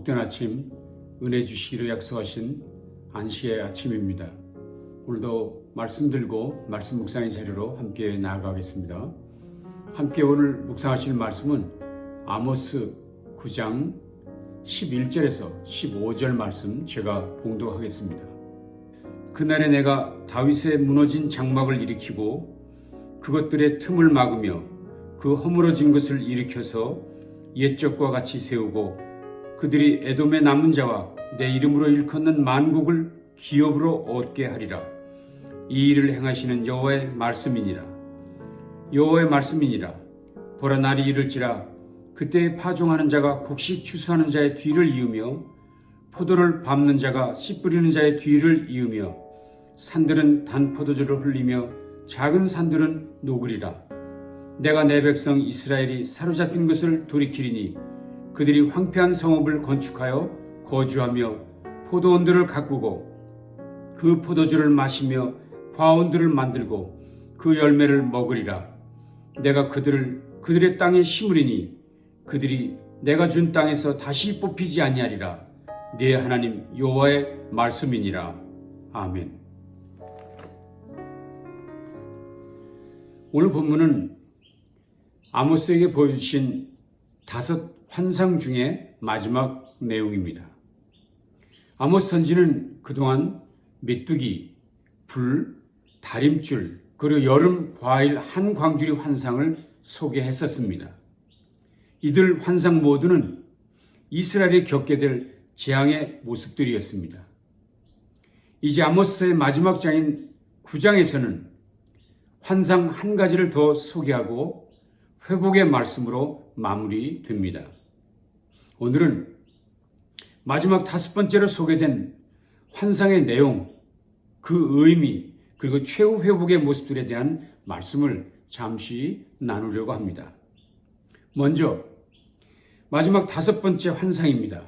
복된 아침 은혜 주시기로 약속하신 안식의 아침입니다. 오늘도 말씀 들고 말씀 묵상의 자리로 함께 나아가겠습니다. 함께 오늘 묵상하실 말씀은 아모스 9장 11절에서 15절 말씀 제가 봉독하겠습니다. 그날에 내가 다윗의 무너진 장막을 일으키고 그것들의 틈을 막으며 그 허물어진 것을 일으켜서 옛적과 같이 세우고 그들이 에돔의 남은 자와 내 이름으로 일컫는 만국을 기업으로 얻게 하리라. 이 일을 행하시는 여호와의 말씀이니라. 여호와의 말씀이니라. 보라, 날이 이를지라 그때에 파종하는 자가 곡식 추수하는 자의 뒤를 이으며 포도를 밟는 자가 씨 뿌리는 자의 뒤를 이으며 산들은 단 포도주를 흘리며 작은 산들은 녹으리라. 내가 내 백성 이스라엘이 사로잡힌 것을 돌이키리니 그들이 황폐한 성읍을 건축하여 거주하며 포도원들을 가꾸고 그 포도주를 마시며 과원들을 만들고 그 열매를 먹으리라. 내가 그들의 땅에 심으리니 그들이 내가 준 땅에서 다시 뽑히지 아니하리라. 네 하나님 여호와의 말씀이니라. 아멘. 오늘 본문은 아모스에게 보여주신 5 환상 중에 마지막 내용입니다. 아모스 선지는 그동안 메뚜기, 불, 다림줄, 그리고 여름 과일 한 광주리 환상을 소개했었습니다. 이들 환상 모두는 이스라엘이 겪게 될 재앙의 모습들이었습니다. 이제 아모스의 마지막 장인 9장에서는 환상 한 가지를 더 소개하고 회복의 말씀으로 마무리됩니다. 오늘은 마지막 5번째로 소개된 환상의 내용, 그 의미, 그리고 최후 회복의 모습들에 대한 말씀을 잠시 나누려고 합니다. 먼저 마지막 5번째 환상입니다.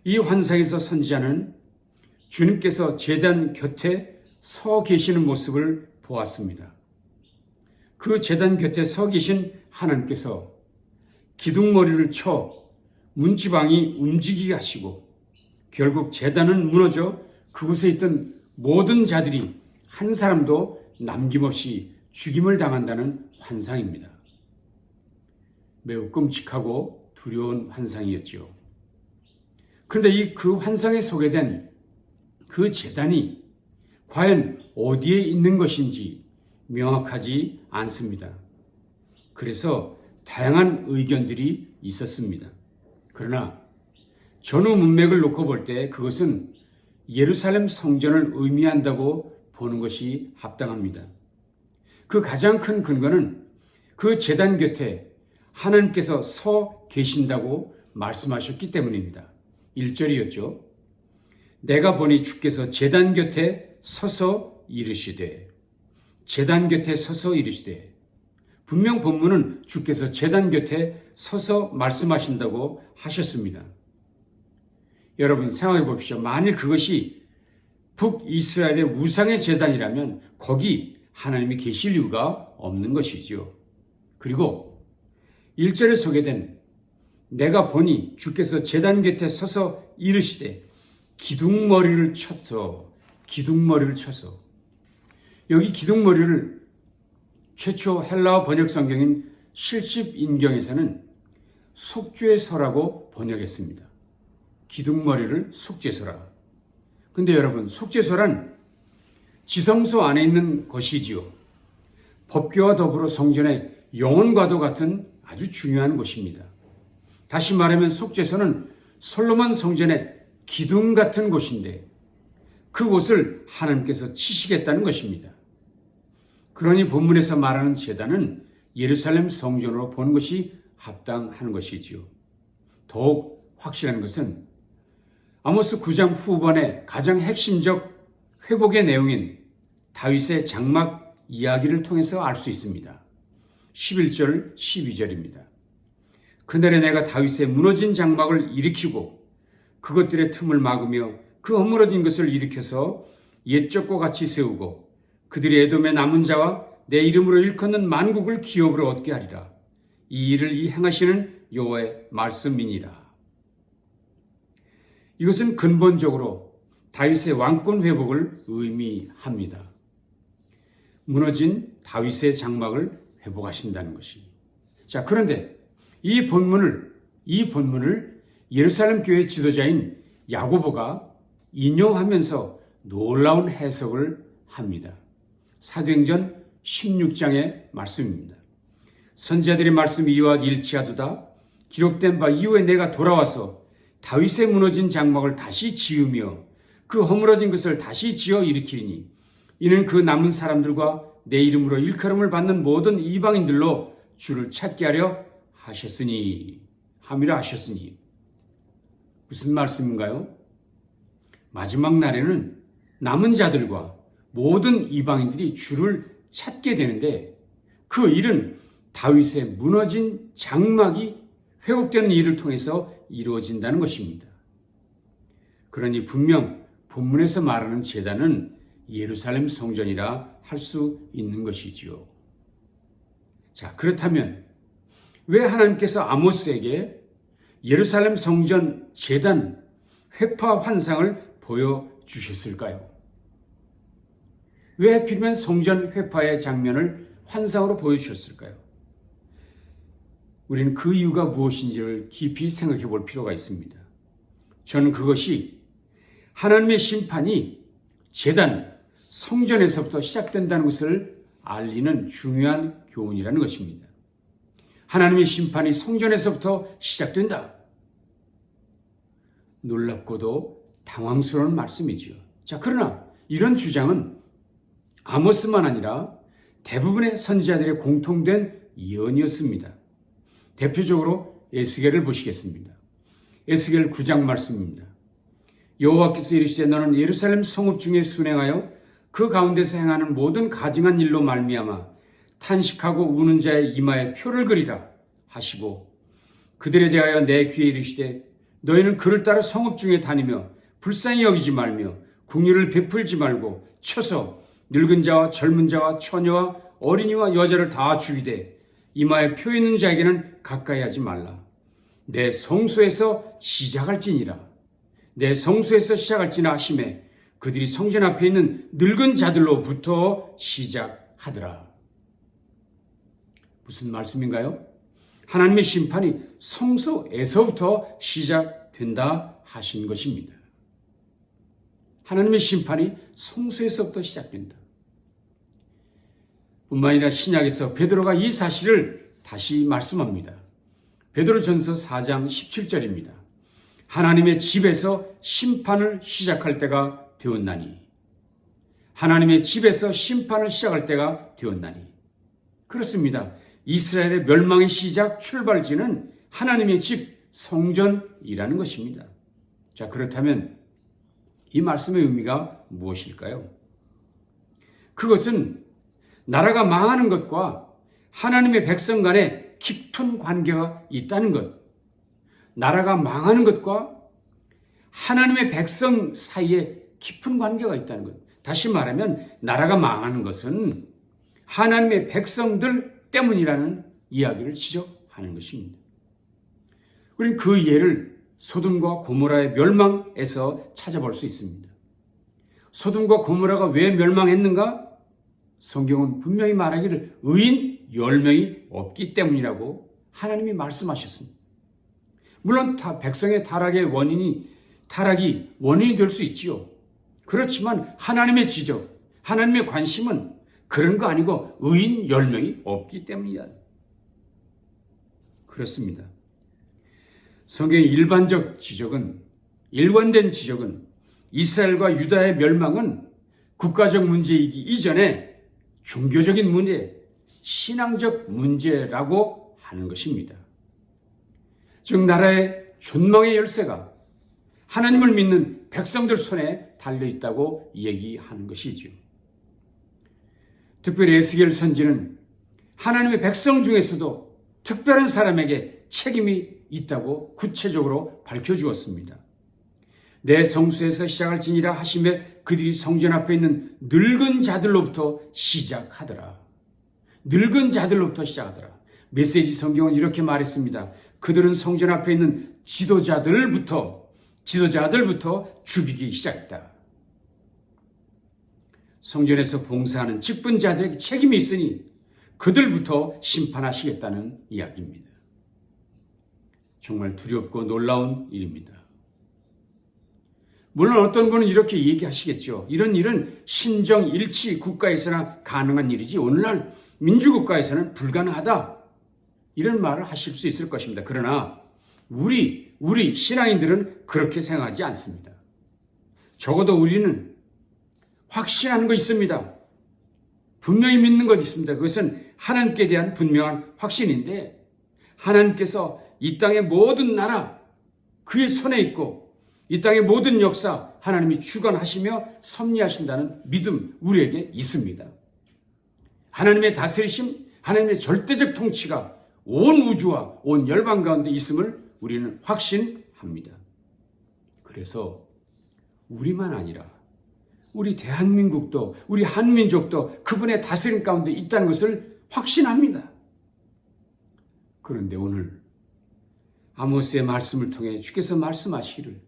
이 환상에서 선지자는 주님께서 제단 곁에 서 계시는 모습을 보았습니다. 그 제단 곁에 서 계신 하나님께서 기둥머리를 쳐 문지방이 움직이게 하시고 결국 제단은 무너져 그곳에 있던 모든 자들이 한 사람도 남김없이 죽임을 당한다는 환상입니다. 매우 끔찍하고 두려운 환상이었죠. 그런데 그 환상에 소개된 그 제단이 과연 어디에 있는 것인지 명확하지 않습니다. 그래서 다양한 의견들이 있었습니다. 그러나 전후 문맥을 놓고 볼 때 그것은 예루살렘 성전을 의미한다고 보는 것이 합당합니다. 그 가장 큰 근거는 그 제단 곁에 하나님께서 서 계신다고 말씀하셨기 때문입니다. 1절이었죠. 내가 보니 주께서 제단 곁에 서서 이르시되, 제단 곁에 서서 이르시되, 분명 본문은 주께서 제단 곁에 서서 말씀하신다고 하셨습니다. 여러분 생각해 보십시오. 만일 그것이 북이스라엘의 우상의 제단이라면 거기 하나님이 계실 이유가 없는 것이지요. 그리고 1절에 소개된 내가 보니 주께서 제단 곁에 서서 이르시되 기둥머리를 쳐서 여기 기둥머리를 최초 헬라어 번역 성경인 실십인경에서는 속죄소라고 번역했습니다. 기둥머리를 속죄소라. 근데 여러분, 속죄소란 지성소 안에 있는 것이지요. 법궤와 더불어 성전의 영혼과도 같은 아주 중요한 곳입니다. 다시 말하면 속죄소는 솔로몬 성전의 기둥 같은 곳인데 그곳을 하나님께서 치시겠다는 것입니다. 그러니 본문에서 말하는 제단은 예루살렘 성전으로 보는 것이 합당한 것이지요. 더욱 확실한 것은 아모스 9장 후반의 가장 핵심적 회복의 내용인 다윗의 장막 이야기를 통해서 알 수 있습니다. 11절, 12절입니다. 그날에 내가 다윗의 무너진 장막을 일으키고 그것들의 틈을 막으며 그 허물어진 것을 일으켜서 옛적과 같이 세우고 그들이 에돔의 남은 자와 내 이름으로 일컫는 만국을 기업으로 얻게 하리라. 이 일을 행하시는 여호와의 말씀이니라. 이것은 근본적으로 다윗의 왕권 회복을 의미합니다. 무너진 다윗의 장막을 회복하신다는 것이. 자, 그런데 이 본문을 예루살렘 교회 지도자인 야고보가 인용하면서 놀라운 해석을 합니다. 사도행전 16장의 말씀입니다. 선지자들의 말씀 이와 일치하도다. 기록된 바 이후에 내가 돌아와서 다윗의 무너진 장막을 다시 지으며 그 허물어진 것을 다시 지어 일으키리니 이는 그 남은 사람들과 내 이름으로 일컬음을 받는 모든 이방인들로 주를 찾게 하려 함이라 하셨으니. 무슨 말씀인가요? 마지막 날에는 남은 자들과 모든 이방인들이 주를 찾게 되는데 그 일은 다윗의 무너진 장막이 회복되는 일을 통해서 이루어진다는 것입니다. 그러니 분명 본문에서 말하는 제단은 예루살렘 성전이라 할 수 있는 것이지요. 자, 그렇다면 왜 하나님께서 아모스에게 예루살렘 성전 제단 회파 환상을 보여주셨을까요? 왜 하필이면 성전 회파의 장면을 환상으로 보여주셨을까요? 우리는 그 이유가 무엇인지를 깊이 생각해 볼 필요가 있습니다. 저는 그것이 하나님의 심판이 제단, 성전에서부터 시작된다는 것을 알리는 중요한 교훈이라는 것입니다. 하나님의 심판이 성전에서부터 시작된다. 놀랍고도 당황스러운 말씀이지요. 자, 그러나 이런 주장은 아모스만 아니라 대부분의 선지자들의 공통된 예언이었습니다. 대표적으로 에스겔을 보시겠습니다. 에스겔 9장 말씀입니다. 여호와께서 이르시되 너는 예루살렘 성읍 중에 순행하여 그 가운데서 행하는 모든 가증한 일로 말미암아 탄식하고 우는 자의 이마에 표를 그리라 하시고 그들에 대하여 내 귀에 이르시되 너희는 그를 따라 성읍 중에 다니며 불쌍히 여기지 말며 국률을 베풀지 말고 쳐서 늙은 자와 젊은 자와 처녀와 어린이와 여자를 다 죽이되 이마에 표 있는 자에게는 가까이 하지 말라. 내 성소에서 시작할지니라. 내 성소에서 시작할지나 하심에 그들이 성전 앞에 있는 늙은 자들로부터 시작하더라. 무슨 말씀인가요? 하나님의 심판이 성소에서부터 시작된다 하신 것입니다. 하나님의 심판이 성소에서부터 시작된다. 뿐만 아니라 신약에서 베드로가 이 사실을 다시 말씀합니다. 베드로전서 4장 17절입니다. 하나님의 집에서 심판을 시작할 때가 되었나니. 하나님의 집에서 심판을 시작할 때가 되었나니. 그렇습니다. 이스라엘의 멸망의 시작 출발지는 하나님의 집 성전이라는 것입니다. 자, 그렇다면 이 말씀의 의미가 무엇일까요? 그것은 나라가 망하는 것과 하나님의 백성 간에 깊은 관계가 있다는 것. 나라가 망하는 것과 하나님의 백성 사이에 깊은 관계가 있다는 것. 다시 말하면 나라가 망하는 것은 하나님의 백성들 때문이라는 이야기를 지적하는 것입니다. 우리는 그 예를 소돔과 고모라의 멸망에서 찾아볼 수 있습니다. 소돔과 고모라가 왜 멸망했는가? 성경은 분명히 말하기를 의인 10명이 없기 때문이라고 하나님이 말씀하셨습니다. 물론 백성의 타락이 원인이 될 수 있지요. 그렇지만 하나님의 지적, 하나님의 관심은 그런 거 아니고 의인 10명이 없기 때문이다. 그렇습니다. 성경의 일관된 지적은 이스라엘과 유다의 멸망은 국가적 문제이기 이전에 종교적인 문제, 신앙적 문제라고 하는 것입니다. 즉 나라의 존망의 열쇠가 하나님을 믿는 백성들 손에 달려있다고 얘기하는 것이지요. 특별히 에스겔 선지는 하나님의 백성 중에서도 특별한 사람에게 책임이 있다고 구체적으로 밝혀주었습니다. 내 성소에서 시작할지니라 하심에 그들이 성전 앞에 있는 늙은 자들로부터 시작하더라. 늙은 자들로부터 시작하더라. 메시지 성경은 이렇게 말했습니다. 그들은 성전 앞에 있는 지도자들부터 지도자들부터 죽이기 시작했다. 성전에서 봉사하는 직분자들에게 책임이 있으니 그들부터 심판하시겠다는 이야기입니다. 정말 두렵고 놀라운 일입니다. 물론 어떤 분은 이렇게 얘기하시겠죠. 이런 일은 신정일치 국가에서나 가능한 일이지 오늘날 민주국가에서는 불가능하다. 이런 말을 하실 수 있을 것입니다. 그러나 우리 신앙인들은 그렇게 생각하지 않습니다. 적어도 우리는 확신하는 거 있습니다. 분명히 믿는 것 있습니다. 그것은 하나님께 대한 분명한 확신인데 하나님께서 이 땅의 모든 나라 그의 손에 있고 이 땅의 모든 역사 하나님이 주관하시며 섭리하신다는 믿음 우리에게 있습니다. 하나님의 다스리심, 하나님의 절대적 통치가 온 우주와 온 열방 가운데 있음을 우리는 확신합니다. 그래서 우리만 아니라 우리 대한민국도 우리 한민족도 그분의 다스림 가운데 있다는 것을 확신합니다. 그런데 오늘 아모스의 말씀을 통해 주께서 말씀하시기를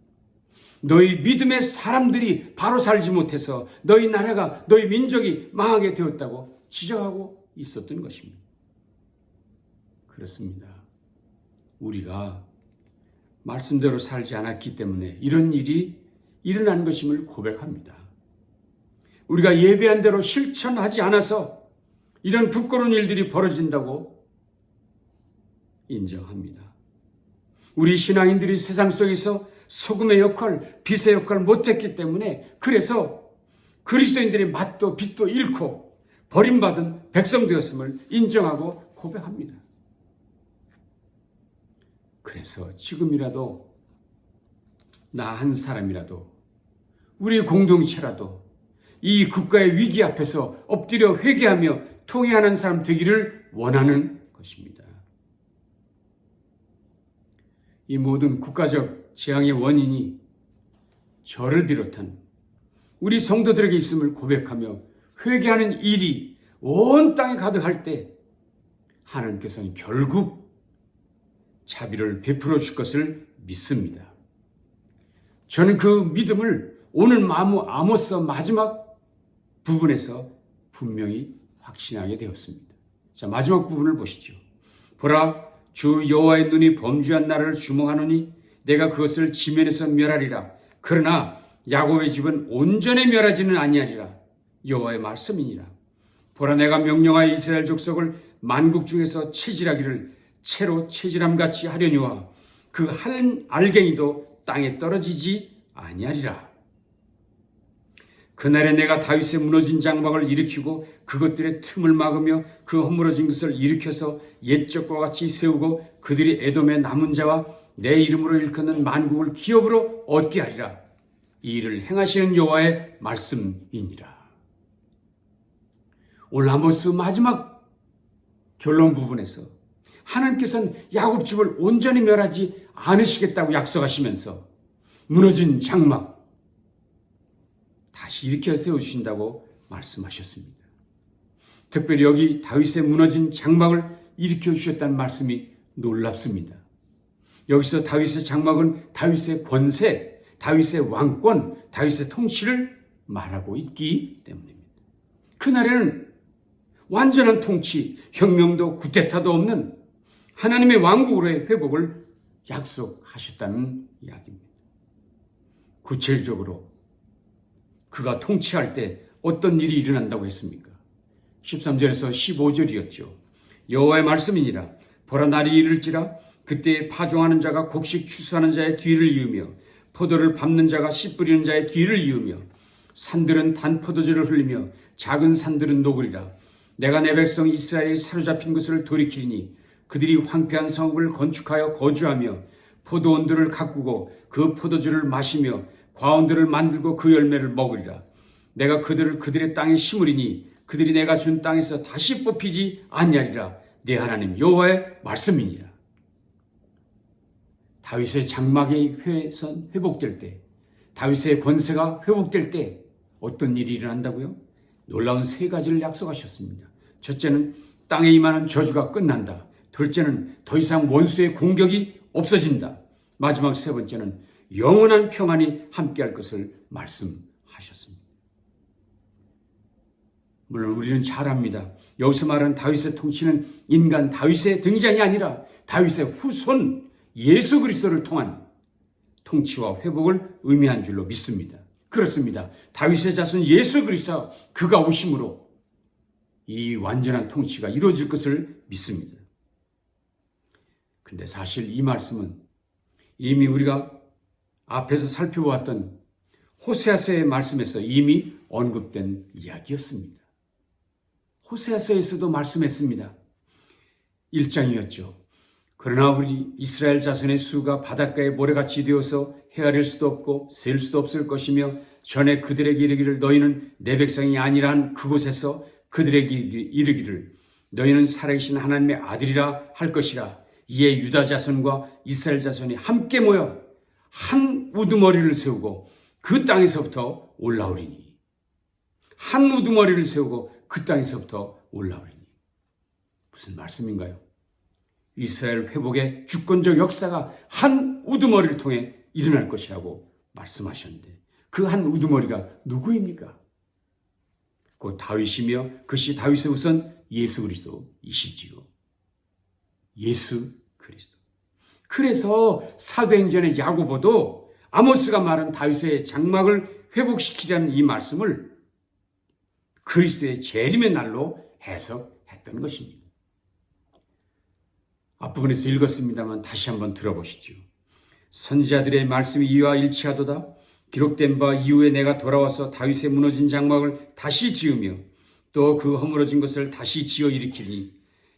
너희 믿음의 사람들이 바로 살지 못해서 너희 나라가 너희 민족이 망하게 되었다고 지적하고 있었던 것입니다. 그렇습니다. 우리가 말씀대로 살지 않았기 때문에 이런 일이 일어난 것임을 고백합니다. 우리가 예배한 대로 실천하지 않아서 이런 부끄러운 일들이 벌어진다고 인정합니다. 우리 신앙인들이 세상 속에서 소금의 역할, 빛의 역할을 못했기 때문에 그래서 그리스도인들의 맛도 빛도 잃고 버림받은 백성 되었음을 인정하고 고백합니다. 그래서 지금이라도 나 한 사람이라도 우리 공동체라도 이 국가의 위기 앞에서 엎드려 회개하며 통회하는 사람 되기를 원하는 것입니다. 이 모든 국가적 재앙의 원인이 저를 비롯한 우리 성도들에게 있음을 고백하며 회개하는 일이 온 땅에 가득할 때 하나님께서는 결국 자비를 베풀어 줄 것을 믿습니다. 저는 그 믿음을 오늘 아모스 마지막 부분에서 분명히 확신하게 되었습니다. 자, 마지막 부분을 보시죠. 보라, 주 여호와의 눈이 범죄한 나라를 주목하노니 내가 그것을 지면에서 멸하리라. 그러나 야곱의 집은 온전히 멸하지는 아니하리라. 여호와의 말씀이니라. 보라, 내가 명령하여 이스라엘 족속을 만국 중에서 체질하기를 채로 체질함같이 하려니와 그 한 알갱이도 땅에 떨어지지 아니하리라. 그날에 내가 다윗의 무너진 장막을 일으키고 그것들의 틈을 막으며 그 허물어진 것을 일으켜서 옛적과 같이 세우고 그들이 에돔의 남은 자와 내 이름으로 일컫는 만국을 기업으로 얻게 하리라. 이 일을 행하시는 여호와의 말씀이니라. 오늘 아모스 마지막 결론 부분에서 하나님께서는 야곱 집을 온전히 멸하지 않으시겠다고 약속하시면서 무너진 장막 다시 일으켜 세우신다고 말씀하셨습니다. 특별히 여기 다윗의 무너진 장막을 일으켜 주셨다는 말씀이 놀랍습니다. 여기서 다윗의 장막은 다윗의 권세, 다윗의 왕권, 다윗의 통치를 말하고 있기 때문입니다. 그날에는 완전한 통치, 혁명도 구테타도 없는 하나님의 왕국으로의 회복을 약속하셨다는 이야기입니다. 구체적으로 그가 통치할 때 어떤 일이 일어난다고 했습니까? 13절에서 15절이었죠. 여호와의 말씀이니라. 보라, 날이 이를지라 그때에 파종하는 자가 곡식 추수하는 자의 뒤를 이으며 포도를 밟는 자가 씨 뿌리는 자의 뒤를 이으며 산들은 단 포도주를 흘리며 작은 산들은 녹으리라. 내가 내 백성 이스라엘이 사로잡힌 것을 돌이키리니 그들이 황폐한 성읍을 건축하여 거주하며 포도원들을 가꾸고 그 포도주를 마시며 과원들을 만들고 그 열매를 먹으리라. 내가 그들을 그들의 땅에 심으리니 그들이 내가 준 땅에서 다시 뽑히지 아니하리라. 내 하나님 여호와의 말씀이니라. 다윗의 장막이 회복될 때, 다윗의 권세가 회복될 때 어떤 일이 일어난다고요? 놀라운 세 가지를 약속하셨습니다. 첫째는 땅에 임하는 저주가 끝난다. 둘째는 더 이상 원수의 공격이 없어진다. 마지막 세 번째는 영원한 평안이 함께할 것을 말씀하셨습니다. 물론 우리는 잘 압니다. 여기서 말하는 다윗의 통치는 인간 다윗의 등장이 아니라 다윗의 후손 예수 그리스도를 통한 통치와 회복을 의미한 줄로 믿습니다. 그렇습니다. 다윗의 자손 예수 그리스도 그가 오심으로 이 완전한 통치가 이루어질 것을 믿습니다. 그런데 사실 이 말씀은 이미 우리가 앞에서 살펴보았던 호세아서의 말씀에서 이미 언급된 이야기였습니다. 호세아서에서도 말씀했습니다. 1장이었죠. 그러나 우리 이스라엘 자손의 수가 바닷가의 모래같이 되어서 헤아릴 수도 없고 셀 수도 없을 것이며 전에 그들에게 이르기를 너희는 내 백성이 아니라 한 그곳에서 그들에게 이르기를 너희는 살아계신 하나님의 아들이라 할 것이라. 이에 유다 자손과 이스라엘 자손이 함께 모여 한 우두머리를 세우고 그 땅에서부터 올라오리니. 한 우두머리를 세우고 그 땅에서부터 올라오리니. 무슨 말씀인가요? 이스라엘 회복의 주권적 역사가 한 우두머리를 통해 일어날 것이라고 말씀하셨는데 그 한 우두머리가 누구입니까? 곧 다윗이며 그것이 다윗의 우선 예수 그리스도이시지요. 예수 그리스도. 그래서 사도행전의 야고보도 아모스가 말한 다윗의 장막을 회복시키려는 이 말씀을 그리스도의 재림의 날로 해석했던 것입니다. 앞부분에서 읽었습니다만 다시 한번 들어보시죠. 선지자들의 말씀이 이와 일치하도다. 기록된 바 이후에 내가 돌아와서 다윗의 무너진 장막을 다시 지으며 또 그 허물어진 것을 다시 지어 일으키리니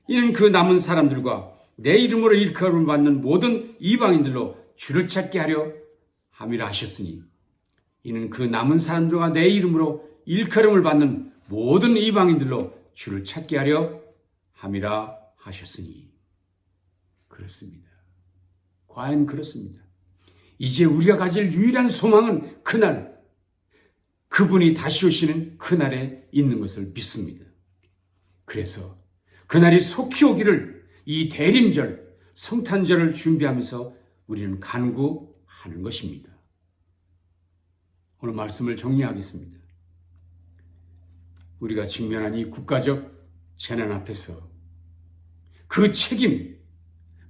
이는 그 남은 사람들과 내 이름으로 일컬음을 받는 모든 이방인들로 주를 찾게 하려 함이라 하셨으니 이는 그 남은 사람들과 내 이름으로 일컬음을 받는 모든 이방인들로 주를 찾게 하려 함이라 하셨으니. 그렇습니다. 과연 그렇습니다. 이제 우리가 가질 유일한 소망은 그날, 그분이 다시 오시는 그날에 있는 것을 믿습니다. 그래서 그날이 속히 오기를 이 대림절, 성탄절을 준비하면서 우리는 간구하는 것입니다. 오늘 말씀을 정리하겠습니다. 우리가 직면한 이 국가적 재난 앞에서 그 책임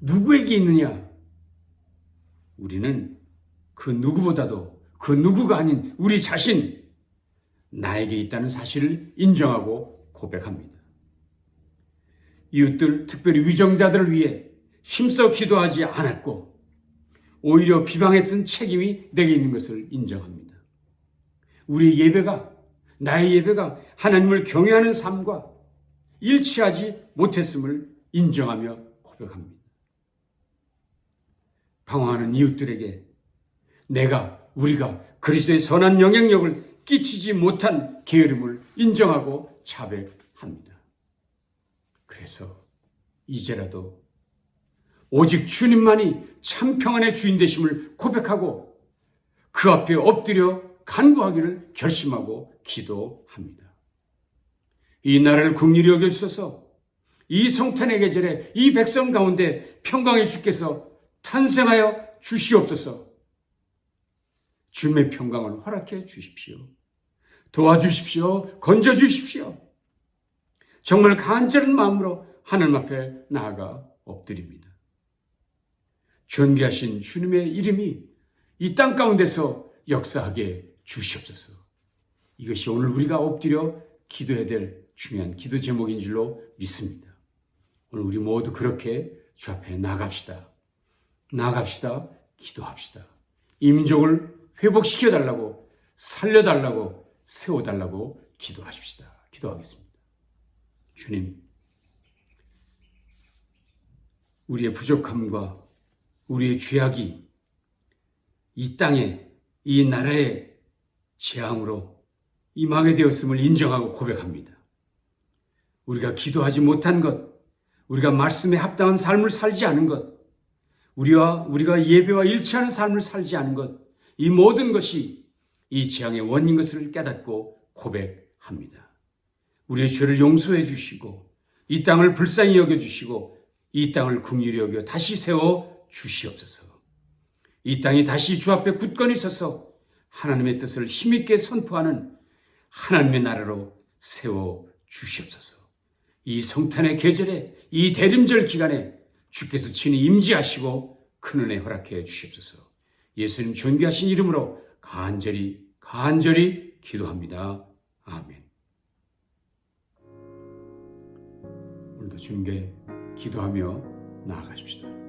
누구에게 있느냐? 우리는 그 누구보다도 그 누구가 아닌 우리 자신, 나에게 있다는 사실을 인정하고 고백합니다. 이웃들, 특별히 위정자들을 위해 힘써 기도하지 않았고 오히려 비방했던 책임이 내게 있는 것을 인정합니다. 우리의 예배가, 나의 예배가 하나님을 경외하는 삶과 일치하지 못했음을 인정하며 고백합니다. 방황하는 이웃들에게 우리가 그리스도의 선한 영향력을 끼치지 못한 게으름을 인정하고 자백합니다. 그래서 이제라도 오직 주님만이 참 평안의 주인 되심을 고백하고 그 앞에 엎드려 간구하기를 결심하고 기도합니다. 이 나라를 긍휼히 여겨주소서. 이 성탄의 계절에 이 백성 가운데 평강의 주께서 탄생하여 주시옵소서. 주님의 평강을 허락해 주십시오. 도와주십시오. 건져주십시오. 정말 간절한 마음으로 하나님 앞에 나아가 엎드립니다. 존귀하신 주님의 이름이 이 땅 가운데서 역사하게 주시옵소서. 이것이 오늘 우리가 엎드려 기도해야 될 중요한 기도 제목인 줄로 믿습니다. 오늘 우리 모두 그렇게 주 앞에 나갑시다. 기도합시다. 이 민족을 회복시켜달라고, 살려달라고, 세워달라고 기도하십시다. 기도하겠습니다. 주님, 우리의 부족함과 우리의 죄악이 이 땅에, 이 나라의 재앙으로 임하게 되었음을 인정하고 고백합니다. 우리가 기도하지 못한 것, 우리가 말씀에 합당한 삶을 살지 않은 것, 우리가 예배와 일치하는 삶을 살지 않은 것, 이 모든 것이 이 재앙의 원인인 것을 깨닫고 고백합니다. 우리의 죄를 용서해 주시고 이 땅을 불쌍히 여겨주시고 이 땅을 긍휼히 여겨 다시 세워 주시옵소서. 이 땅이 다시 주 앞에 굳건히 서서 하나님의 뜻을 힘있게 선포하는 하나님의 나라로 세워 주시옵소서. 이 성탄의 계절에, 이 대림절 기간에 주께서 친히 임재하시고 큰 은혜 허락해 주시옵소서. 예수님 존귀하신 이름으로 간절히 기도합니다. 아멘. 오늘도 주님께 기도하며 나아가십시다.